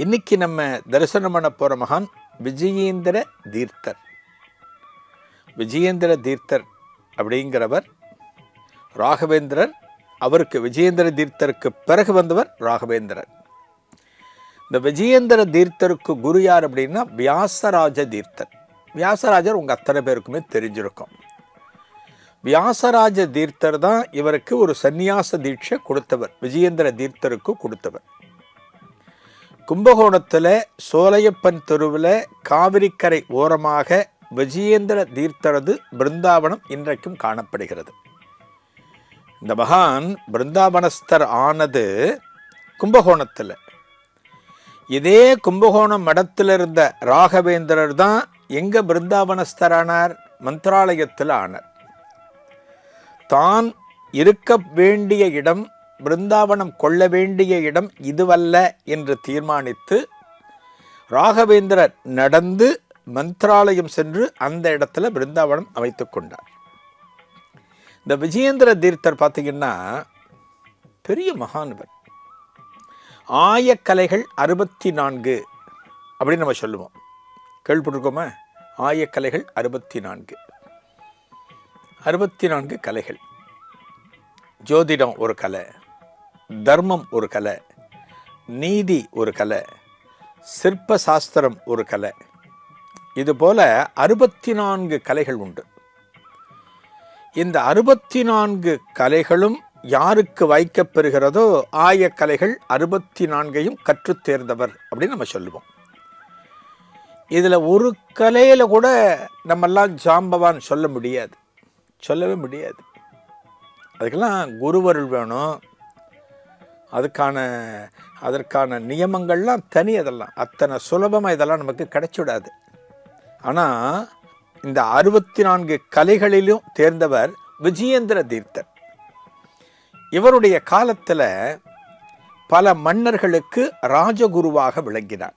இன்னைக்கு நம்ம தரிசனம் பண்ண போகிற மகான் விஜயேந்திர தீர்த்தர். விஜயேந்திர தீர்த்தர் அப்படிங்கிறவர் ராகவேந்திரர். அவருக்கு விஜயேந்திர தீர்த்தருக்கு பிறகு வந்தவர் ராகவேந்திரர். இந்த விஜயேந்திர தீர்த்தருக்கு குரு யார் அப்படின்னா வியாசராஜ தீர்த்தர். வியாசராஜர் உங்கள் அத்தனை பேருக்குமே தெரிஞ்சிருக்கும். வியாசராஜ தீர்த்தர் தான் இவருக்கு ஒரு சந்நியாச தீட்சை கொடுத்தவர், விஜயேந்திர தீர்த்தருக்கு கொடுத்தவர். கும்பகோணத்தில் சோலையப்பன் தெருவில் காவிரிக்கரை ஓரமாக விஜயேந்திர தீர்த்தரது பிருந்தாவனம் இன்றைக்கும் காணப்படுகிறது. இந்த மகான் பிருந்தாவனஸ்தர் ஆனது கும்பகோணத்தில். இதே கும்பகோணம் மடத்தில் இருந்த ராகவேந்திரர் தான் எங்கே பிருந்தாவனஸ்தரானார்? மந்திராலயத்தில் ஆனார். தான் இருக்க வேண்டிய இடம், பிருந்தாவனம் கொள்ள வேண்டிய இடம் இதுவல்ல என்று தீர்மானித்து ராகவேந்திரர் நடந்து மந்திராலயம் சென்று அந்த இடத்துல பிருந்தாவனம் அமைத்து கொண்டார். இந்த விஜயேந்திர தீர்த்தர் பார்த்தீங்கன்னா பெரிய மகான்வர். ஆயக்கலைகள் 64 அப்படின்னு நம்ம சொல்லுவோம். கேள்விப்பட்டிருக்கோமா? ஆயக்கலைகள் 64 கலைகள். ஜோதிடம் ஒரு கலை, தர்மம் ஒரு கலை, நீதி ஒரு கலை, சிற்ப சாஸ்திரம் ஒரு கலை. இதுபோல 64 கலைகள் உண்டு. இந்த 64 கலைகளும் யாருக்கு வைக்கப்பெறுகிறதோ ஆயக்கலைகள் 64ஐயும் கற்றுத் தேர்ந்தவர் அப்படின்னு நம்ம சொல்லுவோம். இதில் ஒரு கலையில் கூட நம்மெல்லாம் ஜாம்பவான் சொல்ல முடியாது, சொல்லவே முடியாது. அதுக்கெல்லாம் குருவருள் வேணும். அதற்கான நியமங்கள்லாம் தனி. அதெல்லாம் அத்தனை சுலபமாக இதெல்லாம் நமக்கு கிடைச்சிடாது. ஆனால் இந்த 64 கலைகளிலும் தேர்ந்தவர் விஜயேந்திர தீர்த்தர். இவருடைய காலத்தில் பல மன்னர்களுக்கு ராஜகுருவாக விளங்கினார்.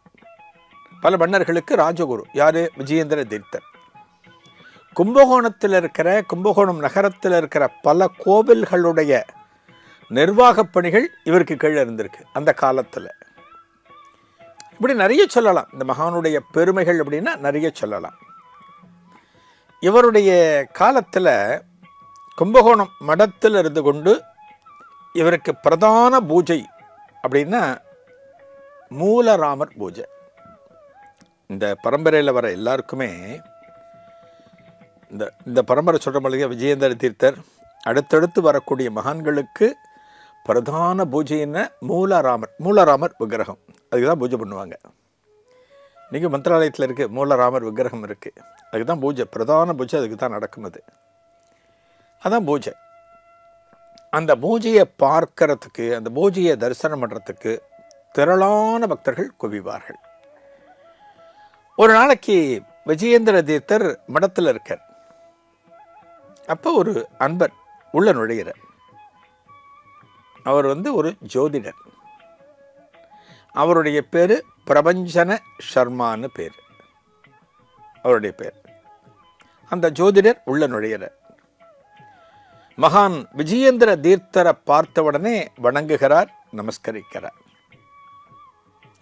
பல மன்னர்களுக்கு ராஜகுரு யாரு? விஜயேந்திர தீர்த்தர். கும்பகோணம் நகரத்தில் இருக்கிற பல கோவில்களுடைய நிர்வாக பணிகள் இவருக்கு கீழே இருந்திருக்கு அந்த காலத்தில். இப்படி நிறைய சொல்லலாம். இந்த மகானுடைய பெருமைகள் அப்படின்னா நிறைய சொல்லலாம். இவருடைய காலத்தில் கும்பகோணம் மடத்தில் இருந்து கொண்டு இவருக்கு பிரதான பூஜை அப்படின்னா மூலராமர் பூஜை. இந்த பரம்பரையில் வர எல்லாருக்குமே இந்த பரம்பரை சொல்கிற மொழியாக விஜயேந்திர தீர்த்தர் அடுத்தடுத்து வரக்கூடிய மகான்களுக்கு பிரதான பூஜை என்ன? மூலராமர் விக்கிரகம். அதுக்கு தான் பூஜை பண்ணுவாங்க. இன்றைக்கி மந்திராலயத்தில் இருக்குது, மூலராமர் விக்கிரகம் இருக்குது. அதுக்கு தான் பூஜை, பிரதான பூஜை அதுக்கு தான் நடக்கும். அதான் பூஜை. அந்த பூஜையை பார்க்கறதுக்கு, அந்த பூஜையை தரிசனம் பண்ணுறதுக்கு திரளான பக்தர்கள் குவிவார்கள். ஒரு நாளைக்கு விஜயேந்திர தீர்த்தர் மடத்தில் இருக்கார். அப்போ ஒரு அன்பர் உள்ள நுழைகிறார். அவர் ஒரு ஜோதிடர். அவருடைய பேர் பிரபஞ்சன சர்மான்னு பேர். அவருடைய பேர். அந்த ஜோதிடர் உள்ள நுழைகிறார். மகான் விஜயேந்திர தீர்த்தரை பார்த்தவுடனே வணங்குகிறார், நமஸ்கரிக்கிறார்.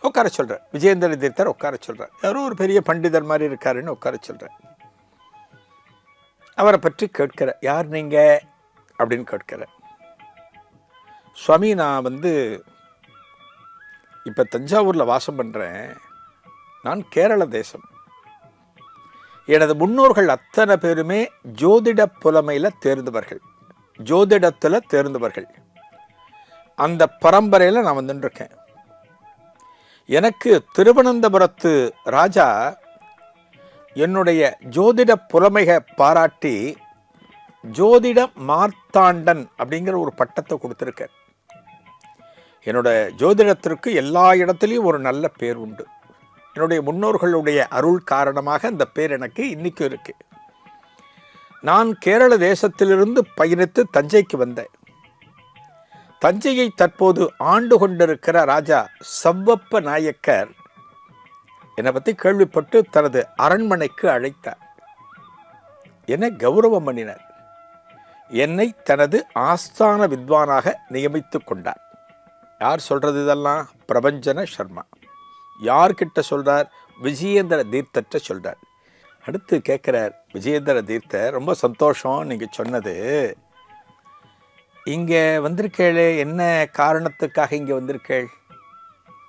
உட்கார சொல்கிறார். விஜயேந்திர தீர்த்தர் உட்கார சொல்கிறார். யாரோ ஒரு பெரிய பண்டிதர் மாதிரி இருக்காருன்னு உட்கார சொல்கிறார். அவரை பற்றி கேட்கிற, யார் நீங்கள் அப்படின்னு கேட்கிற. சுவாமி, நான் இப்போ தஞ்சாவூரில் வாசம் பண்ணுறேன். நான் கேரள தேசம். எனது முன்னோர்கள் அத்தனை பேருமே ஜோதிட புலமையில் தேர்ந்தவர்கள், ஜோதிடத்தில் தேர்ந்தவர்கள். அந்த பரம்பரையில் நான் வந்துட்டுருக்கேன். எனக்கு திருவனந்தபுரத்து ராஜா என்னுடைய ஜோதிட புலமையை பாராட்டி ஜோதிட மார்த்தாண்டன் அப்படிங்கிற ஒரு பட்டத்தை கொடுத்துருக்கார். என்னோட ஜோதிடத்திற்கு எல்லா இடத்துலையும் ஒரு நல்ல பேர் உண்டு. என்னுடைய முன்னோர்களுடைய அருள் காரணமாக அந்த பேர் எனக்கு இன்னைக்கும் இருக்கு. நான் கேரள தேசத்திலிருந்து பயணித்து தஞ்சைக்கு வந்தேன். தஞ்சையை தற்போது ஆண்டு கொண்டிருக்கிற ராஜா சவ்வப்ப நாயக்கர் என்னை பற்றி கேள்விப்பட்டு தனது அரண்மனைக்கு அழைத்தார். என்னை கௌரவம் பண்ணினார். என்னை தனது ஆஸ்தான வித்வானாக நியமித்து கொண்டார். யார் சொல்றது இதெல்லாம்? பிரபஞ்சன சர்மா. யார்கிட்ட சொல்கிறார்? விஜயேந்திர தீர்த்தர்கிட்ட சொல்கிறார். அடுத்து கேட்குறார் விஜயேந்திர தீர்த்தர், ரொம்ப சந்தோஷம் நீங்கள் சொன்னது. இங்கே வந்திருக்கேளே, என்ன காரணத்துக்காக இங்கே வந்திருக்கேள்?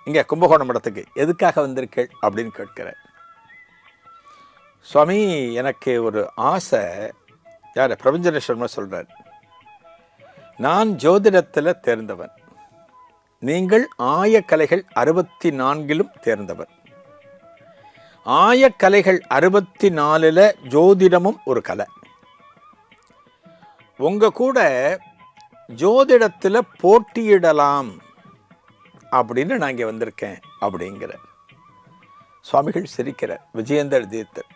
இங்கே கும்பகோணம் மடத்துக்கு எதுக்காக வந்திருக்கேள் அப்படின்னு கேட்கிறார். சுவாமி, எனக்கு ஒரு ஆசை. யார்? பிரபஞ்சன சர்மா சொல்கிறார், நான் ஜோதிடத்தில் தேர்ந்தவன், நீங்கள் ஆயக்கலைகள் 64 தேர்ந்தவர். ஆயக்கலைகள் 64 ஜோதிடமும் ஒரு கலை. உங்க கூட ஜோதிடத்தில் போட்டியிடலாம் அப்படின்னு நான் இங்கே வந்திருக்கேன் அப்படிங்கிற. சுவாமிகள் சிரிக்கிறார். விஜயேந்திர தீர்த்தர்,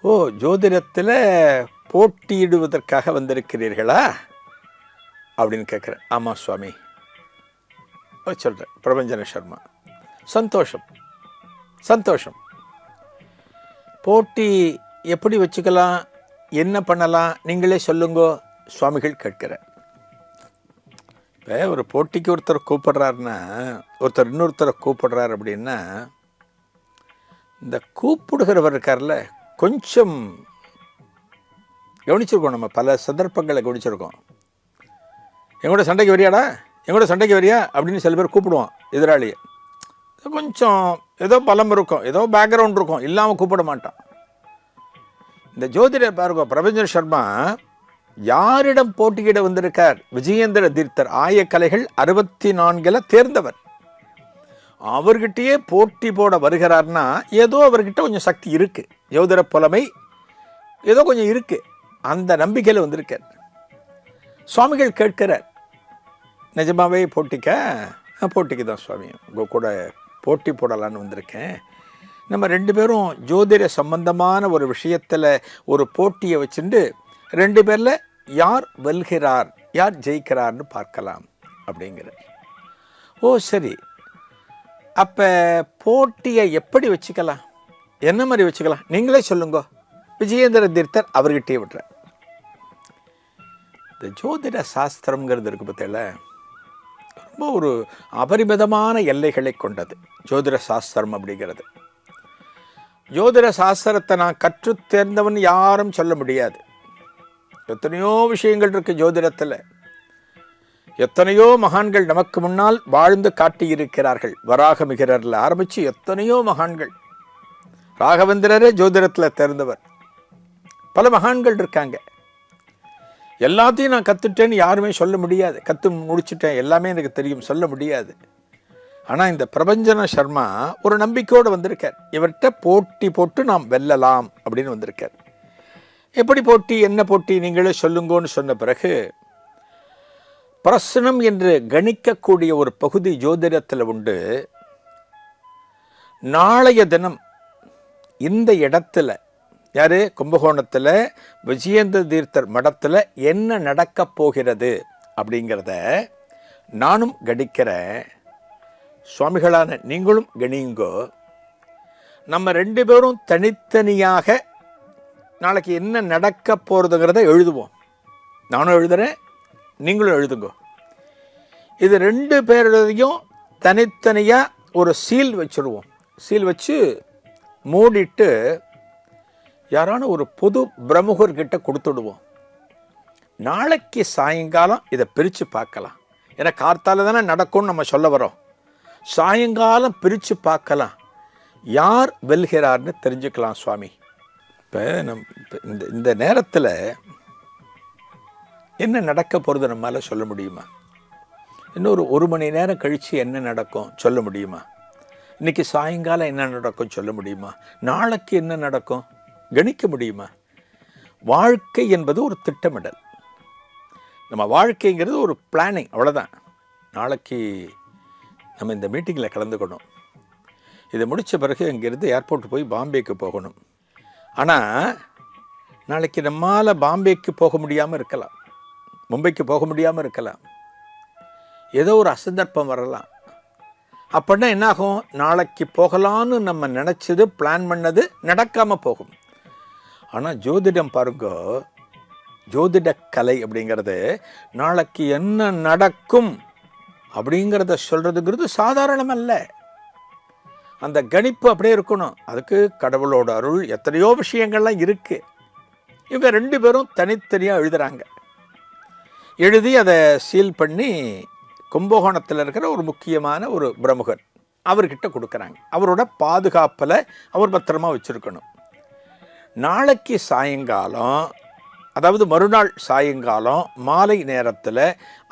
ஓ, ஜோதிடத்தில் போட்டியிடுவதற்காக வந்திருக்கிறீர்களா அப்படின்னு கேட்குறேன். ஆமாம் சுவாமி சொல்கிறேன். பிரபஞ்சன சர்மா, சந்தோஷம் சந்தோஷம். போட்டி எப்படி வச்சுக்கலாம், என்ன பண்ணலாம், நீங்களே சொல்லுங்கோ சுவாமிகள் கேட்கிறார். இப்போ ஒரு போட்டிக்கு ஒருத்தர் கூப்பிடுறாருன்னா, ஒருத்தர் இன்னொருத்தரை கூப்பிடுறார் அப்படின்னா, இந்த கூப்பிடுகிறவர் இருக்கார்ல, கொஞ்சம் கவனிச்சிருக்கோம். நம்ம பல சந்தர்ப்பங்களை கவனிச்சிருக்கோம். எங்கூட சண்டைக்கு வரியாடா, எங்கூட சண்டைக்கு வரியா அப்படின்னு சில பேர் கூப்பிடுவான் எதிராளியை. கொஞ்சம் ஏதோ பலம் இருக்கும், ஏதோ பேக்ரவுண்ட் இருக்கும், இல்லாமல் கூப்பிட மாட்டான். இந்த ஜோதிடர் பாருங்க, பிரபஞ்சன சர்மா யாரிடம் போட்டியிட வந்திருக்கார்? விஜயேந்திர தீர்த்தர், ஆயக்கலைகள் 64 தேர்ந்தவர். அவர்கிட்டயே போட்டி போட வருகிறார்னா ஏதோ அவர்கிட்ட கொஞ்சம் சக்தி இருக்கு, ஜோதிட புலமை ஏதோ கொஞ்சம் இருக்கு, அந்த நம்பிக்கையில் வந்திருக்கார். சுவாமிகள் கேட்கிறார், நிஜமாவே போட்டிக்கு தான் சுவாமி, உங்கள் கூட போட்டி போடலான்னு வந்திருக்கேன். நம்ம 2 பேரும் ஜோதிட சம்பந்தமான ஒரு விஷயத்தில் ஒரு போட்டியை வச்சுட்டு 2 பேரில் யார் வெல்கிறார், யார் ஜெயிக்கிறார்னு பார்க்கலாம் அப்படிங்கிற. ஓ சரி, அப்போ போட்டியை எப்படி வச்சுக்கலாம், என்ன மாதிரி வச்சுக்கலாம், நீங்களே சொல்லுங்க. விஜயேந்திர தீர்த்தர் அவர்கிட்டே விடுற. இந்த ஜோதிட சாஸ்திரம்ங்கிறது இருக்கு பார்த்தீங்கள, ரொம்ப ஒரு அபரிமிதமான எல்லைகளை கொண்டது ஜோதிட சாஸ்திரம் அப்படிங்கிறது. ஜோதிட சாஸ்திரத்தை நான் கற்று தேர்ந்தவன் யாரும் சொல்ல முடியாது. எத்தனையோ விஷயங்கள் இருக்கு ஜோதிடத்தில், எத்தனையோ மகான்கள் நமக்கு முன்னால் வாழ்ந்து காட்டியிருக்கிறார்கள். வராக மிகிரர்ல ஆரம்பித்து எத்தனையோ மகான்கள். ராகவேந்திரரே ஜோதிடத்தில் தேர்ந்தவர். பல மகான்கள் இருக்காங்க. எல்லாத்தையும் நான் கற்றுட்டேன்னு யாருமே சொல்ல முடியாது. கற்று முடிச்சுட்டேன், எல்லாமே எனக்கு தெரியும் சொல்ல முடியாது. ஆனால் இந்த பிரபஞ்சன சர்மா ஒரு நம்பிக்கையோடு வந்திருக்கார். இவர்கிட்ட போட்டி போட்டு நாம் வெல்லலாம் அப்படின்னு வந்திருக்கார். எப்படி போட்டி, என்ன போட்டி, நீங்களே சொல்லுங்கன்னு சொன்ன பிறகு, பிரசனம் என்று கணிக்கக்கூடிய ஒரு பகுதி ஜோதிடத்தில் உண்டு. நாளைய தினம் இந்த இடத்துல, யாரு, கும்பகோணத்தில் விஜயேந்திர தீர்த்தர் மடத்தில் என்ன நடக்கப் போகிறது அப்படிங்கிறத நானும் கணிக்கிறேன். சுவாமிகளான நீங்களும் கணிங்கோ. நம்ம 2 பேரும் தனித்தனியாக நாளைக்கு என்ன நடக்க போகிறதுங்கிறத எழுதுவோம். நானும் எழுதுறேன், நீங்களும் எழுதுங்கோ. இது 2 பேரையும் தனித்தனியாக ஒரு சீல் வச்சுடுவோம். சீல் வச்சு மூடிட்டு யாரான ஒரு பொது பிரமுகர்கிட்ட கொடுத்துடுவோம். நாளைக்கு சாயங்காலம் இதை பிரித்து பார்க்கலாம். ஏன்னா கார்த்தால தானே நடக்கும்னு நம்ம சொல்ல வரோம். சாயங்காலம் பிரித்து பார்க்கலாம், யார் வெல்கிறார்னு தெரிஞ்சுக்கலாம் சுவாமி. இப்போ இந்த நேரத்தில் என்ன நடக்க போகிறது நம்மளால் சொல்ல முடியுமா? இன்னொரு 1 மணி நேரம் கழித்து என்ன நடக்கும் சொல்ல முடியுமா? இன்றைக்கி சாயங்காலம் என்ன நடக்கும் சொல்ல முடியுமா? நாளைக்கு என்ன நடக்கும் கணிக்க முடியுமா? வாழ்க்கை என்பது ஒரு திட்டமிடல். நம்ம வாழ்க்கைங்கிறது ஒரு பிளானிங், அவ்வளோதான். நாளைக்கு நம்ம இந்த மீட்டிங்கில் கலந்துக்கணும். இதை முடித்த பிறகு இங்கேருந்து ஏர்போர்ட் போய் பாம்பேக்கு போகணும். ஆனால் நாளைக்கு நம்மால் பாம்பேக்கு போக முடியாமல் இருக்கலாம், மும்பைக்கு போக முடியாமல் இருக்கலாம், ஏதோ ஒரு அசந்தர்ப்பம் வரலாம். அப்படின்னா என்னாகும், நாளைக்கு போகலான்னு நம்ம நினச்சது, பிளான் பண்ணது நடக்காமல் போகும். ஆனால் ஜோதிடம் பாருங்க, ஜோதிட கலை அப்படிங்கிறது நாளைக்கு என்ன நடக்கும் அப்படிங்கிறத சொல்கிறதுங்கிறது சாதாரணம் அல்ல. அந்த கணிப்பு அப்படியே இருக்கணும். அதுக்கு கடவுளோட அருள் எத்தனையோ விஷயங்கள்லாம் இருக்குது. இவங்க 2 பேரும் தனித்தனியாக எழுதுகிறாங்க. எழுதி அதை சீல் பண்ணி கும்பகோணத்தில் இருக்கிற ஒரு முக்கியமான ஒரு பிரமுகர் அவர்கிட்ட கொடுக்குறாங்க. அவரோட பாதுகாப்பில் அவர் பத்திரமா வச்சுருக்கணும். நாளைக்கு சாயங்காலம், அதாவது மறுநாள் சாயங்காலம் மாலை நேரத்தில்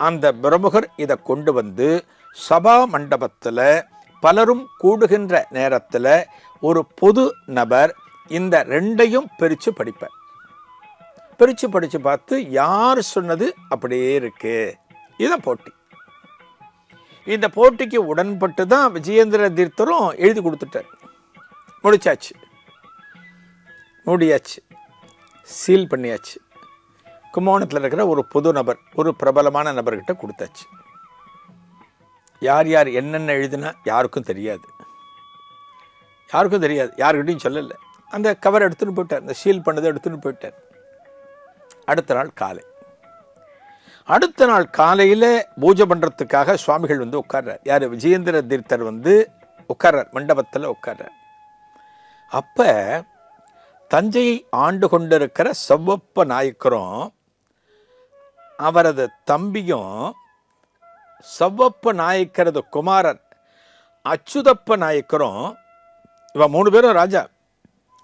அந்த பிரமுகர் இதை கொண்டு வந்து சபா மண்டபத்தில் பலரும் கூடுகின்ற நேரத்தில் ஒரு பொது நபர் இந்த 2ஐயும் பிரித்து படிப்பார். பிரித்து படித்து பார்த்து யார் சொன்னது அப்படியே இருக்கு. இதுதான் போட்டி. இந்த போட்டிக்கு உடன்பட்டு தான் விஜயேந்திர தீர்த்தரும் எழுதி கொடுத்துட்டார். மூடியாச்சு, சீல் பண்ணியாச்சு. கும்பகோணத்தில் இருக்கிற ஒரு பொது நபர், ஒரு பிரபலமான நபர்கிட்ட கொடுத்தாச்சு. யார் யார் என்னென்ன எழுதுனா யாருக்கும் தெரியாது, யாருக்கிட்டையும் சொல்லலை. அந்த கவர் எடுத்துன்னு போயிட்டார், அந்த சீல் பண்ணதை எடுத்துன்னு போயிட்டார். அடுத்த நாள் காலையில் பூஜை பண்ணுறதுக்காக சுவாமிகள் வந்து உட்கார்றார். யார்? விஜயேந்திர தீர்த்தர் வந்து உட்கார்றார், மண்டபத்தில் உட்கார்றார். அப்போ தஞ்சையை ஆண்டு கொண்டிருக்கிற செவ்வப்ப நாயக்கரும் அவரது தம்பியும் செவ்வப்ப நாயக்கரது குமாரர் அச்சுதப்ப நாயக்கரும், இவன் 3 பேரும் ராஜா,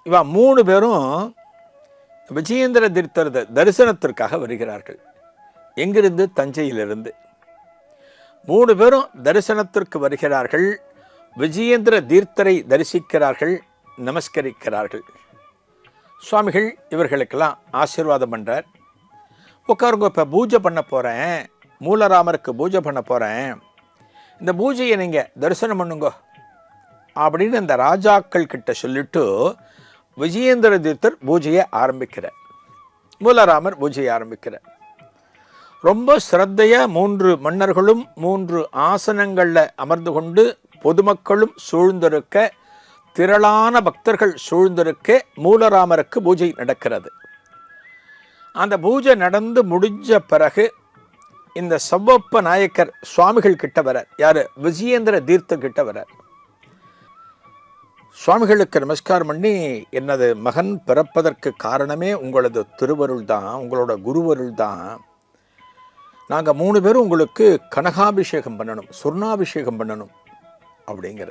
இவன் 3 பேரும் விஜயேந்திர தீர்த்தர் தரிசனத்திற்காக வருகிறார்கள். எங்கிருந்து? தஞ்சையிலிருந்து. 3 பேரும் தரிசனத்திற்கு வருகிறார்கள். விஜயேந்திர தீர்த்தரை தரிசிக்கிறார்கள், நமஸ்கரிக்கிறார்கள். சுவாமிகள் இவர்களுக்கெல்லாம் ஆசீர்வாதம் பண்ணுறார். உட்காருங்க, இப்போ பூஜை பண்ண போகிறேன், மூலராமருக்கு பூஜை பண்ண போகிறேன், இந்த பூஜையை நீங்கள் தரிசனம் பண்ணுங்க அப்படின்னு இந்த ராஜாக்கள் கிட்ட சொல்லிட்டு விஜயேந்திர தீர்த்தர் பூஜையை ஆரம்பிக்கிறார். மூலராமர் பூஜையை ஆரம்பிக்கிறார். ரொம்ப சிரத்தையாக 3 மன்னர்களும் 3 ஆசனங்களில் அமர்ந்து கொண்டு பொதுமக்களும் சூழ்ந்திருக்க, திரளான பக்தர்கள் சூழ்ந்திருக்க மூலராமருக்கு பூஜை நடக்கிறது. அந்த பூஜை நடந்து முடிஞ்ச பிறகு இந்த செவ்வப்ப நாயக்கர் சுவாமிகள் கிட்ட வரார். யார்? விஜயேந்திர தீர்த்தர் கிட்ட வரார். சுவாமிகளுக்கு நமஸ்காரம் பண்ணி, எனது மகன் பிறப்பதற்கு காரணமே உங்களது திருவருள் தான், உங்களோட குருவருள் தான். நாங்கள் 3 பேரும் உங்களுக்கு கனகாபிஷேகம் பண்ணணும், சொர்ணாபிஷேகம் பண்ணணும் அப்படிங்கிற.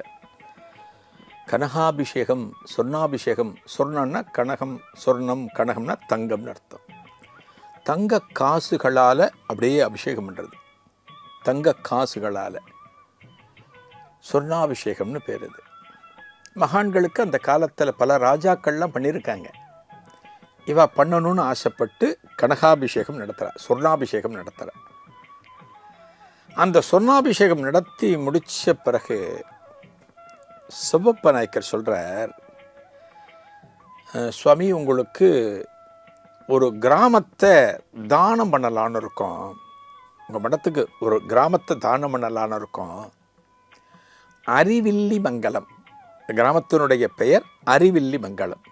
கனகாபிஷேகம், சொர்ணாபிஷேகம். சொர்ணம்னா கனகம், சொர்ணம் கனகம்னா தங்கம்னு அர்த்தம். தங்க காசுகளால் அப்படியே அபிஷேகம் பண்ணுறது, தங்க காசுகளால் சொர்ணாபிஷேகம்னு பேர். இது மகான்களுக்கு அந்த காலத்தில் பல ராஜாக்கள்லாம் பண்ணியிருக்காங்க. இவ பண்ணணும்னு ஆசைப்பட்டு கனகாபிஷேகம் நடத்துகிறார், சொர்ணாபிஷேகம் நடத்துகிறார். அந்த சொர்ணாபிஷேகம் நடத்தி முடித்த பிறகு செவ்வப்ப நாயக்கர் சொல்கிறார், சுவாமி உங்களுக்கு ஒரு கிராமத்தை தானம் பண்ணலான்னு இருக்கோம், உங்கள் மடத்துக்கு ஒரு கிராமத்தை தானம் பண்ணலான்னு இருக்கோம். அறிவில்லி மங்கலம், கிராமத்தினுடைய பெயர் அறிவில்லி மங்கலம்.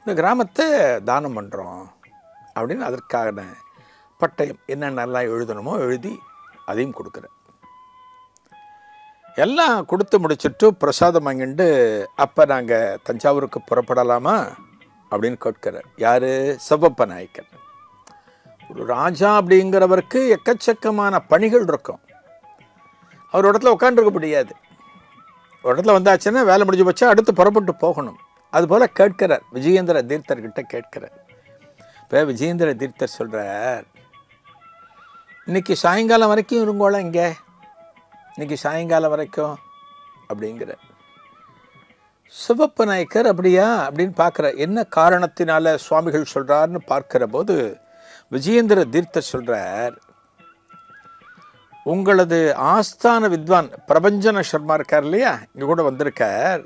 இந்த கிராமத்தை தானம் பண்ணுறோம் அப்படின்னு அதற்கான பட்டயம் என்னென்னலாம் எழுதணுமோ எழுதி அதையும் கொடுக்குறேன். எல்லாம் கொடுத்து முடிச்சுட்டு பிரசாதம் வாங்கிட்டு அப்போ நாங்கள் தஞ்சாவூருக்கு புறப்படலாமா அப்படின்னு கேட்கிறார். யார்? செவ்வப்ப நாயக்கர். ஒரு ராஜா அப்படிங்கிறவருக்கு எக்கச்சக்கமான பணிகள் இருக்கும். அவர் இடத்துல உட்காந்துருக்க முடியாது. ஒரு இடத்துல வந்தாச்சுன்னா வேலை முடிஞ்சு வச்சா அடுத்து புறப்பட்டு போகணும். அதுபோல் கேட்கிறார், விஜயேந்திர தீர்த்தர்கிட்ட கேட்கிறார். இப்போ விஜயேந்திர தீர்த்தர் சொல்கிறார், இன்னைக்கு சாயங்காலம் வரைக்கும் இருங்கோளா இங்கே, இன்னைக்கு சாயங்காலம் வரைக்கும் அப்படிங்கிற. செவ்வப்ப நாயக்கர் அப்படியா அப்படின்னு பார்க்குற. என்ன காரணத்தினால சுவாமிகள் சொல்கிறார்னு பார்க்கிற போது விஜயேந்திர தீர்த்தர் சொல்கிறார், உங்களது ஆஸ்தான வித்வான் பிரபஞ்சன சர்மா இருக்கார் இல்லையா, இங்கே கூட வந்திருக்கார்,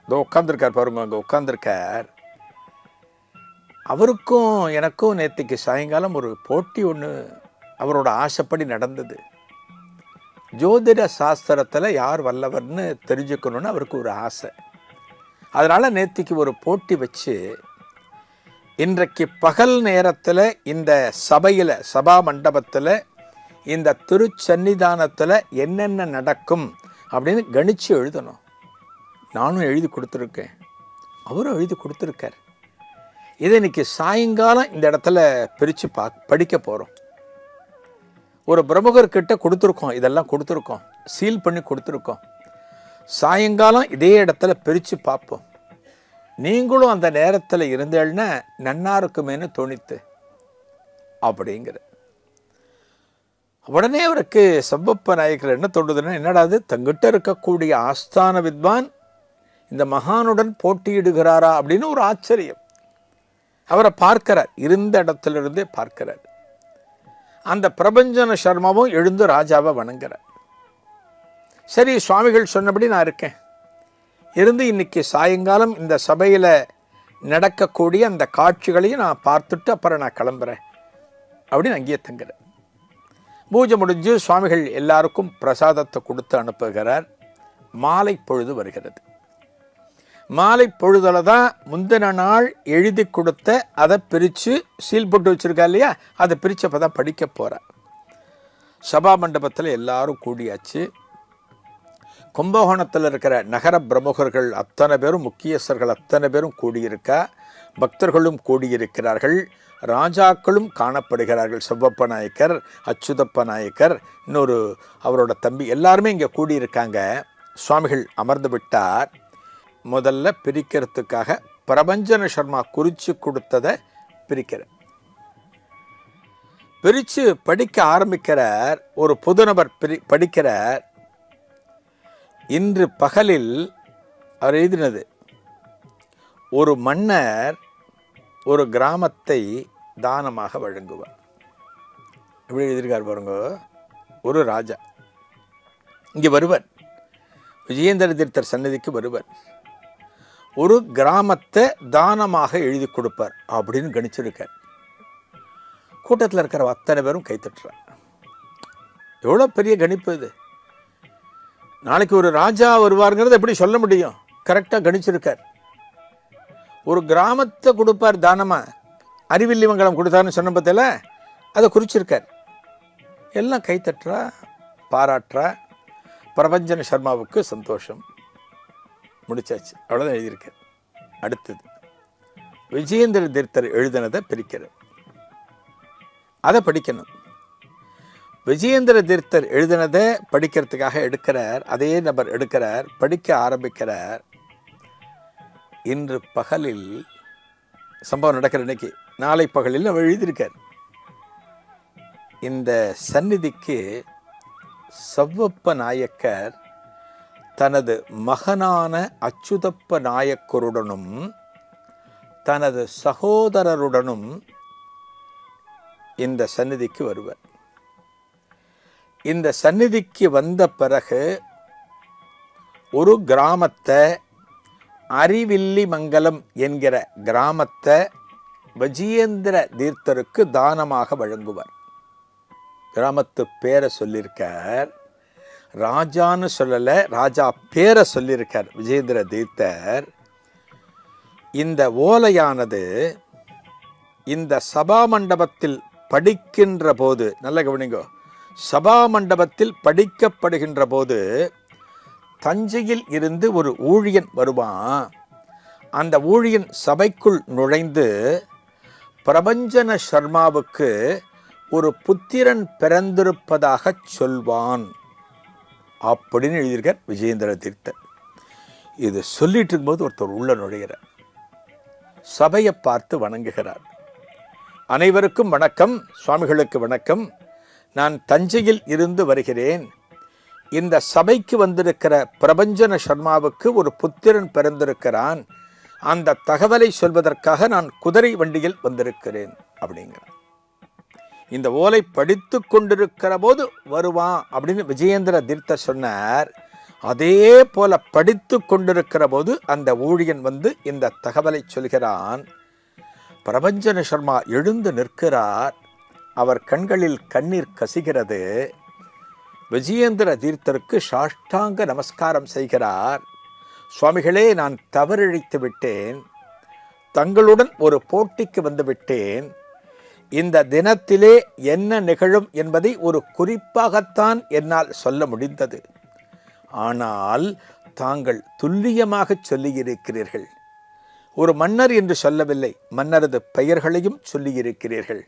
இதோ உட்காந்துருக்கார் பாருங்க, அங்கே உட்காந்துருக்கார். அவருக்கும் எனக்கும் நேற்றுக்கு சாயங்காலம் ஒரு போட்டி ஒன்று அவரோட ஆசைப்படி நடந்தது. ஜோதிட சாஸ்திரத்தில் யார் வல்லவர்னு தெரிஞ்சுக்கணுன்னு அவருக்கு ஒரு ஆசை. அதனால் நேற்றுக்கு ஒரு போட்டி வச்சு இன்றைக்கு பகல் நேரத்தில் இந்த சபையில், சபா மண்டபத்தில், இந்த திருச்சன்னிதானத்தில் என்னென்ன நடக்கும் அப்படின்னு கணிச்சு எழுதணும். நானும் எழுதி கொடுத்துருக்கேன், அவரும் எழுதி கொடுத்துருக்கார். இதை இன்னைக்கு சாயங்காலம் இந்த இடத்துல பிரித்து படிக்க போகிறோம். ஒரு பிரமுகர்கிட்ட கொடுத்துருக்கோம், இதெல்லாம் கொடுத்துருக்கோம், சீல் பண்ணி கொடுத்துருக்கோம். சாயங்காலம் இதே இடத்துல பிரித்து பார்ப்போம். நீங்களும் அந்த நேரத்தில் இருந்தேன்னா நன்னா இருக்குமேனு தோணித்து அப்படிங்கிற. உடனே அவருக்கு சவ்வப்ப நாயக்கர் என்ன தோன்றுதுன்னா, என்னடாது தங்கிட்ட இருக்கக்கூடிய ஆஸ்தான வித்வான் இந்த மகானுடன் போட்டியிடுகிறாரா அப்படின்னு ஒரு ஆச்சரியம். அவரை பார்க்கிறார், இருந்த இடத்திலிருந்தே பார்க்கிறார். அந்த பிரபஞ்சன சர்மாவும் எழுந்து ராஜாவை வணங்குறார். சரி, சுவாமிகள் சொன்னபடி நான் இருக்கேன், இருந்து இன்னைக்கு சாயங்காலம் இந்த சபையில் நடக்கக்கூடிய அந்த காட்சிகளையும் நான் பார்த்துட்டு அப்புறம் நான் கிளம்புறேன் அப்படின்னு அங்கேயே தங்குறேன். பூஜை முடிஞ்சு சுவாமிகள் எல்லாருக்கும் பிரசாதத்தை கொடுத்து அனுப்புகிறார். மாலை பொழுது வருகிறது. மாலை பொழுதில் தான் முந்தின நாள் எழுதி கொடுத்த அதை பிரித்து சீல் போட்டு வச்சுருக்கா இல்லையா, அதை பிரித்து அப்போ தான் படிக்க போகிறார். சபா மண்டபத்தில் எல்லாரும் கூடியாச்சு. கும்பகோணத்தில் இருக்கிற நகர பிரமுகர்கள் அத்தனை பேரும், முக்கியஸ்தர்கள் அத்தனை பேரும் கூடியிருக்கா. பக்தர்களும் கூடியிருக்கிறார்கள். ராஜாக்களும் காணப்படுகிறார்கள். செவ்வப்ப நாயக்கர், அச்சுதப்ப நாயக்கர், இன்னொரு அவரோட தம்பி, எல்லாருமே இங்கே கூடியிருக்காங்க. சுவாமிகள் அமர்ந்து விட்டார். முதல்ல பிரிக்கிறதுக்காக பிரபஞ்சன சர்மா குறித்து கொடுத்ததை பிரிக்கிறார். பிரித்து படிக்க ஆரம்பிக்கிறார். ஒரு புதுநபர் படிக்கிறார். இன்று பகலில் அவர் எழுதினது, ஒரு மன்னர் ஒரு கிராமத்தை தானமாக வழங்குவார். எப்படி எழுதியிருக்கார் பாருங்க. ஒரு ராஜா இங்கே வருவர், விஜயேந்திர தீர்த்தர் சன்னதிக்கு வருவர், ஒரு கிராமத்தை தானமாக எழுதி கொடுப்பார் அப்படின்னு கணிச்சிருக்கார். கூட்டத்தில் இருக்கிற அத்தனை பேரும் கைத்தட்டுறார். எவ்வளோ பெரிய கணிப்பு இது! நாளைக்கு ஒரு ராஜா வருவாருங்கிறத எப்படி சொல்ல முடியும்? கரெக்டாக கணிச்சிருக்கார். ஒரு கிராமத்தை கொடுப்பார் தானமாக, அறிவில்லிமங்கலம் கொடுத்தாருன்னு சொன்ன பத்தில அதை குறிச்சிருக்கார். எல்லாம் கைத்தட்டுறா, பாராட்டுறா. பிரபஞ்சன சர்மாவுக்கு சந்தோஷம். முடிச்சாச்சு, அவ்வளோதான் எழுதியிருக்கார். அடுத்தது விஜயேந்திர தீர்த்தர் எழுதினதை பிரிக்கிறார். அதை படிக்கணும். விஜயேந்திர தீர்த்தர் எழுதினதை படிக்கிறதுக்காக எடுக்கிறார். அதே நபர் எடுக்கிறார், படிக்க ஆரம்பிக்கிறார். இன்று பகலில் சம்பவம் நடக்கிற இன்னைக்கு, நாளை பகலில் அவர் எழுதியிருக்கார். இந்த சந்நிதிக்கு சவ்வப்ப நாயக்கர் தனது மகனான அச்சுதப்ப நாயக்கருடனும் தனது சகோதரருடனும் இந்த சந்நிதிக்கு வருவர். இந்த சந்நிதிக்கு வந்த பிறகு ஒரு கிராமத்தை, அறிவில்லிமங்கலம் என்கிற கிராமத்தை விஜயேந்திர தீர்த்தருக்கு தானமாக வழங்குவார். கிராமத்து பேரை சொல்லியிருக்கார், ராஜான்னு சொல்லலை, ராஜா பேரை சொல்லியிருக்கார் விஜயேந்திர தீர்த்தர். இந்த ஓலையானது இந்த சபா மண்டபத்தில் படிக்கின்ற போது, நல்ல கவனிங்கோ, சபா மண்டபத்தில் படிக்கப்படுகின்ற போது தஞ்சையில் இருந்து ஒரு ஊழியன் வருவான். அந்த ஊழியன் சபைக்குள் நுழைந்து பிரபஞ்சன சர்மாவுக்கு ஒரு புத்திரன் பிறந்திருப்பதாக சொல்வான் அப்படின்னு எழுதியிருக்கார் விஜயேந்திர தீர்த்தர். இது சொல்லிட்டு இருக்கும்போது ஒருத்தர் உள்ள நுழைகிறார். சபையை பார்த்து வணங்குகிறார். அனைவருக்கும் வணக்கம், சுவாமிகளுக்கு வணக்கம். நான் தஞ்சையில் இருந்து வருகிறேன். இந்த சபைக்கு வந்திருக்கிற பிரபஞ்சன சர்மாவுக்கு ஒரு புத்திரன் பிறந்திருக்கிறான். அந்த தகவலை சொல்வதற்காக நான் குதிரை வண்டியில் வந்திருக்கிறேன் அப்படிங்கிறான். இந்த ஓலை படித்து கொண்டிருக்கிற போது வருவான் அப்படின்னு விஜயேந்திர தீர்த்தர் சொன்னார். அதே போல படித்து கொண்டிருக்கிற போது அந்த ஊழியன் வந்து இந்த தகவலை சொல்கிறான். பிரபஞ்சன சர்மா எழுந்து நிற்கிறார். அவர் கண்களில் கண்ணீர் கசிகிறது. விஜயேந்திர தீர்த்தருக்கு சாஷ்டாங்க நமஸ்காரம் செய்கிறார். சுவாமிகளே, நான் தவறிழைத்து விட்டேன். தங்களுடன் ஒரு போட்டிக்கு வந்து விட்டேன். இந்த தினத்திலே என்ன நிகழும் என்பதை ஒரு குறிப்பாகத்தான் என்னால் சொல்ல முடிந்தது. ஆனால் தாங்கள் துல்லியமாக சொல்லியிருக்கிறீர்கள். ஒரு மன்னர் என்று சொல்லவில்லை, மன்னரது பெயர்களையும் சொல்லியிருக்கிறீர்கள்.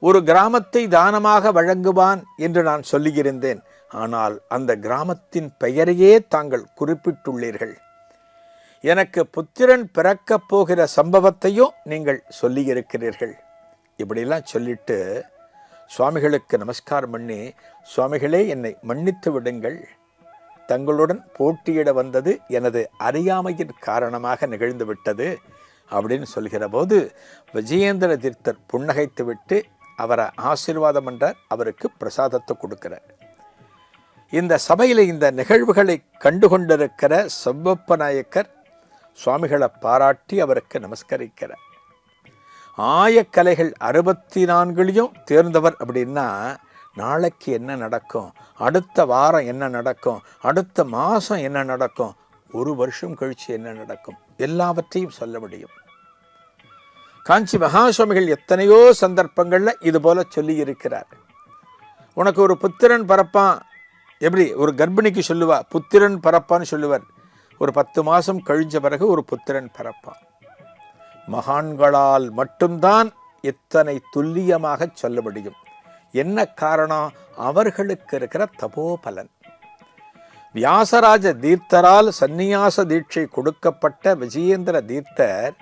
ஒரு கிராமத்தை தானமாக வழங்குவான் என்று நான் சொல்லியிருந்தேன், ஆனால் அந்த கிராமத்தின் பெயரையே தாங்கள் குறிப்பிட்டுள்ளீர்கள். எனக்கு புத்திரன் பிறக்கப் போகிற சம்பவத்தையும் நீங்கள் சொல்லியிருக்கிறீர்கள். இப்படிலாம் சொல்லிட்டு சுவாமிகளுக்கு நமஸ்காரம் பண்ணி, சுவாமிகளே என்னை மன்னித்து விடுங்கள், தங்களுடன் போட்டியிட வந்தது எனது அறியாமையின் காரணமாக நிகழ்ந்து விட்டது அப்படின்னு சொல்கிற போது விஜயேந்திர தீர்த்தர் புன்னகைத்து விட்டு அவரை ஆசீர்வாதம் என்றார். அவருக்கு பிரசாதத்தை கொடுக்கிறார். இந்த சபையில் இந்த நிகழ்வுகளை கண்டுகொண்டிருக்கிற செவ்வப்ப நாயக்கர் சுவாமிகளை பாராட்டி அவருக்கு நமஸ்கரிக்கிறார். ஆயக்கலைகள் 64 தேர்ந்தவர் அப்படின்னா நாளைக்கு என்ன நடக்கும், அடுத்த வாரம் என்ன நடக்கும், அடுத்த மாதம் என்ன நடக்கும், ஒரு வருஷம் கழித்து என்ன நடக்கும், எல்லாவற்றையும் சொல்ல முடியும். காஞ்சி மகாசுவாமிகள் எத்தனையோ சந்தர்ப்பங்களில் இது போல சொல்லி இருக்கிறார். உனக்கு ஒரு புத்திரன் பரப்பான், எப்படி ஒரு கர்ப்பிணிக்கு சொல்லுவா புத்திரன் பரப்பான்னு சொல்லுவார். ஒரு 10 மாதம் கழிஞ்ச பிறகு ஒரு புத்திரன் பரப்பான். மகான்களால் மட்டும்தான் இத்தனை துல்லியமாக சொல்ல முடியும். என்ன காரணம்? அவர்களுக்கு இருக்கிற தபோபலன். வியாசராஜ தீர்த்தரால் சந்நியாச தீட்சை கொடுக்கப்பட்ட விஜயேந்திர தீர்த்தர்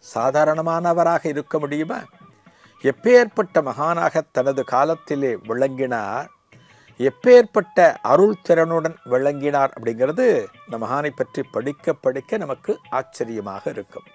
சாதாரணமானவராக இருக்க முடியுமா? எப்பேற்பட்ட மகானாக தனது காலத்திலே விளங்கினார், எப்பேற்பட்ட அருள் திறனுடன் விளங்கினார் அப்படிங்கிறது இந்த மகானை பற்றி படிக்க படிக்க நமக்கு ஆச்சரியமாக இருக்கும்.